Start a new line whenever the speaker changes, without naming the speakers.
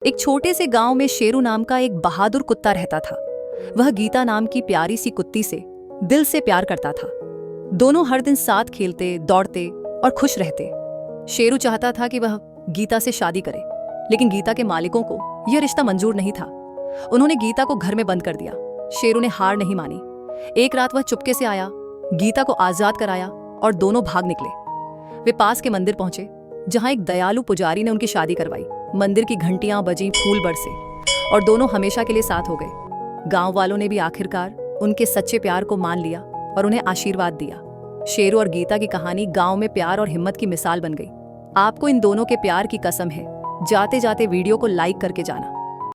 एक छोटे से गांव में शेरू नाम का एक बहादुर कुत्ता रहता था। वह गीता नाम की प्यारी सी कुत्ती से दिल से प्यार करता था। दोनों हर दिन साथ खेलते, दौड़ते और खुश रहते। शेरू चाहता था कि वह गीता से शादी करे, लेकिन गीता के मालिकों को यह रिश्ता मंजूर नहीं था। उन्होंने गीता को घर में बंद कर दिया। शेरू ने हार नहीं मानी। एक रात वह चुपके से आया, गीता को आजाद कराया और दोनों भाग निकले। वे पास के मंदिर पहुंचे, जहां एक दयालु पुजारी ने उनकी शादी करवाई। मंदिर की घंटियां बजी, फूल बरसे और दोनों हमेशा के लिए साथ हो गए। गांव वालों ने भी आखिरकार उनके सच्चे प्यार को मान लिया और उन्हें आशीर्वाद दिया। शेरू और गीता की कहानी गांव में प्यार और हिम्मत की मिसाल बन गई। आपको इन दोनों के प्यार की कसम है। जाते जाते वीडियो को लाइक करके जाना।